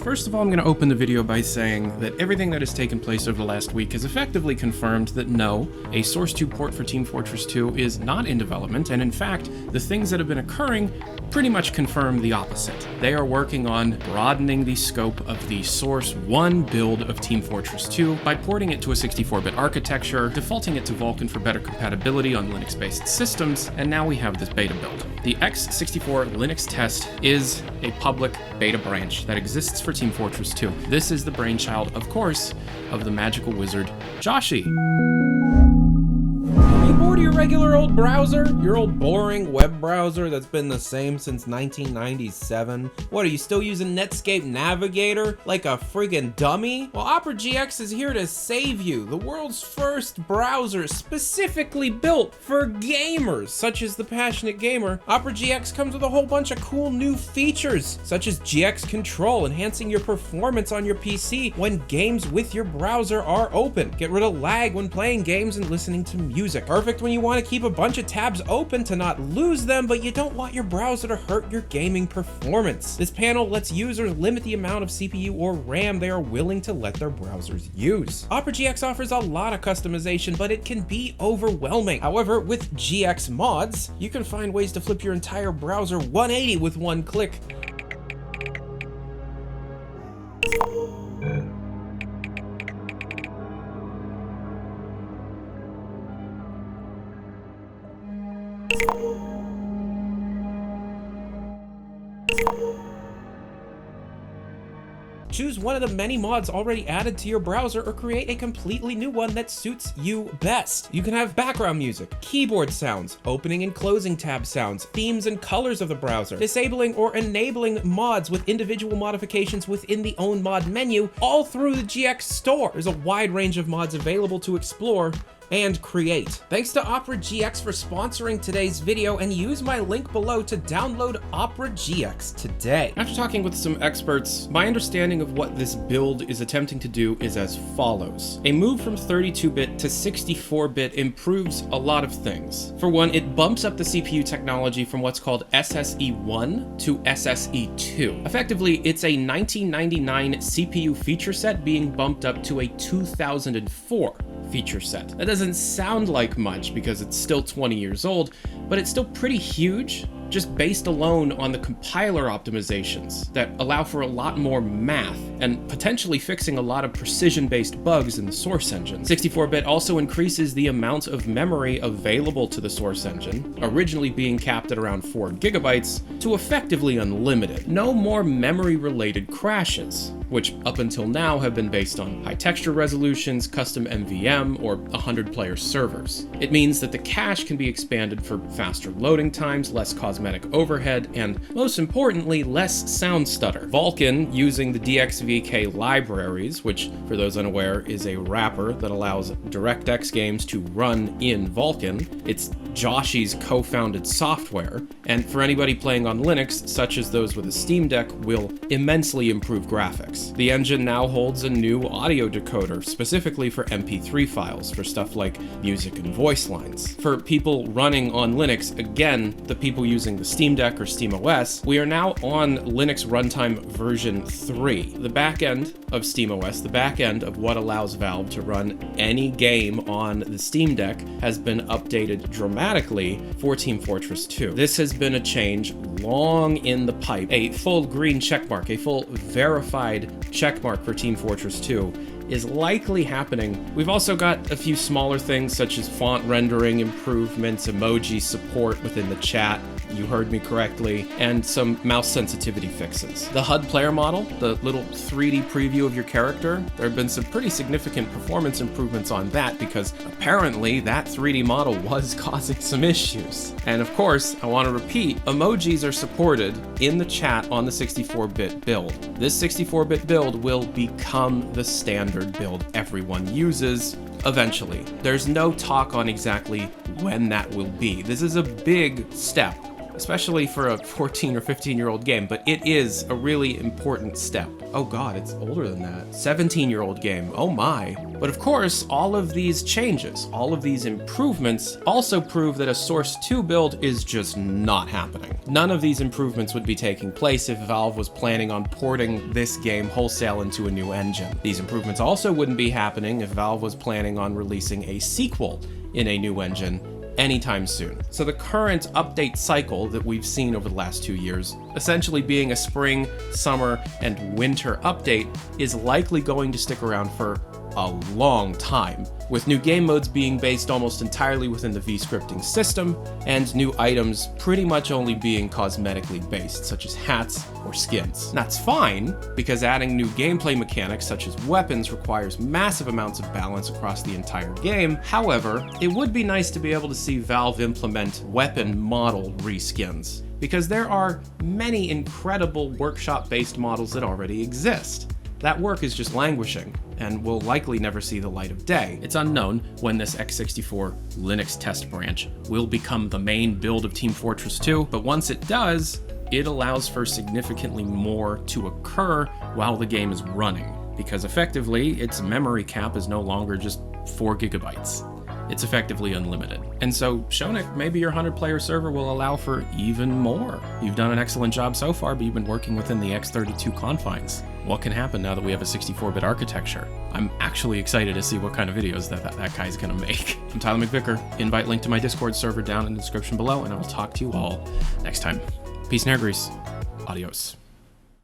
First of all, I'm going to open the video by saying that everything that has taken place over the last week has effectively confirmed that no, a Source 2 port for Team Fortress 2 is not in development, and in fact, the things that have been occurring pretty much confirm the opposite. They are working on broadening the scope of the Source 1 build of Team Fortress 2 by porting it to a 64-bit architecture, defaulting it to Vulkan for better compatibility on Linux-based systems, and now we have this beta build. The x64 Linux test is a public beta branch that exists for Team Fortress 2. This is the brainchild, of course, of the magical wizard, Joshi. Are you bored of your regular old browser? Your old boring web browser that's been the same since 1997? What, are you still using Netscape Navigator like a friggin' dummy? Well, Opera GX is here to save you. The world's first browser specifically built for gamers, such as the passionate gamer. Opera GX comes with a whole bunch of cool new features, such as GX Control, enhancing your performance on your PC when games with your browser are open. Get rid of lag when playing games and listening to music. Perfect when you want to keep a bunch of tabs open to not lose them, but you don't want your browser to hurt your gaming performance. This panel lets users limit the amount of CPU or RAM they are willing to let their browsers use. Opera GX offers a lot of customization, but it can be overwhelming. However, with GX mods, you can find ways to flip your entire browser 180 with one click. Choose one of the many mods already added to your browser or create a completely new one that suits you best. You can have background music, keyboard sounds, opening and closing tab sounds, themes and colors of the browser, disabling or enabling mods with individual modifications within the own mod menu, all through the GX store. There's a wide range of mods available to explore and create. Thanks to Opera GX for sponsoring today's video, and use my link below to download Opera GX today. After talking with some experts, my understanding of what this build is attempting to do is as follows. A move from 32-bit to 64-bit improves a lot of things. For one, it bumps up the CPU technology from what's called SSE1 to SSE2. Effectively, it's a 1999 CPU feature set being bumped up to a 2004 feature set. That doesn't sound like much because it's still 20 years old, but it's still pretty huge, just based alone on the compiler optimizations that allow for a lot more math and potentially fixing a lot of precision-based bugs in the source engine. 64-bit also increases the amount of memory available to the source engine, originally being capped at around 4 gigabytes, to effectively unlimited. No more memory-related crashes, which up until now have been based on high texture resolutions, custom MVM, or 100-player servers. It means that the cache can be expanded for faster loading times, less cosmetic overhead, and most importantly, less sound stutter. Vulkan, using the DXVK libraries, which for those unaware is a wrapper that allows DirectX games to run in Vulkan. It's Joshi's co-founded software, and for anybody playing on Linux, such as those with a Steam Deck, will immensely improve graphics. The engine now holds a new audio decoder, specifically for MP3 files, for stuff like music and voice lines. For people running on Linux, again, the people using the Steam Deck or SteamOS, we are now on Linux runtime version 3. The back end of SteamOS, the back end of what allows Valve to run any game on the Steam Deck, has been updated dramatically for Team Fortress 2. This has been a change long in the pipe. A full green checkmark, a full verified checkmark for Team Fortress 2 is likely happening. We've also got a few smaller things such as font rendering improvements, emoji support within the chat, you heard me correctly, and some mouse sensitivity fixes. The HUD player model, the little 3D preview of your character, there have been some pretty significant performance improvements on that because apparently that 3D model was causing some issues. And of course, I want to repeat, emojis are supported in the chat on the 64-bit build. This 64-bit build will become the standard build everyone uses eventually. There's no talk on exactly when that will be. This is a big step especially for a 14 or 15-year-old game, but it is a really important step. Oh god, it's older than that. 17-year-old game, oh my. But of course, all of these changes, all of these improvements also prove that a Source 2 build is just not happening. None of these improvements would be taking place if Valve was planning on porting this game wholesale into a new engine. These improvements also wouldn't be happening if Valve was planning on releasing a sequel in a new engine anytime soon. So the current update cycle that we've seen over the last 2 years, essentially being a spring, summer, and winter update, is likely going to stick around for a long time, with new game modes being based almost entirely within the V-scripting system, and new items pretty much only being cosmetically based, such as hats or skins. And that's fine, because adding new gameplay mechanics such as weapons requires massive amounts of balance across the entire game. However, it would be nice to be able to see Valve implement weapon model reskins, because there are many incredible workshop-based models that already exist. That work is just languishing, and will likely never see the light of day. It's unknown when this x64 Linux test branch will become the main build of Team Fortress 2, but once it does, it allows for significantly more to occur while the game is running, because effectively, its memory cap is no longer just 4 gigabytes. It's effectively unlimited. And so, Shonik, maybe your 100-player server will allow for even more. You've done an excellent job so far, but you've been working within the x32 confines. What can happen now that we have a 64-bit architecture? I'm actually excited to see what kind of videos that guy's gonna make. I'm Tyler McVicker. Invite link to my Discord server down in the description below, and I will talk to you all next time. Peace and hair grease. Adios.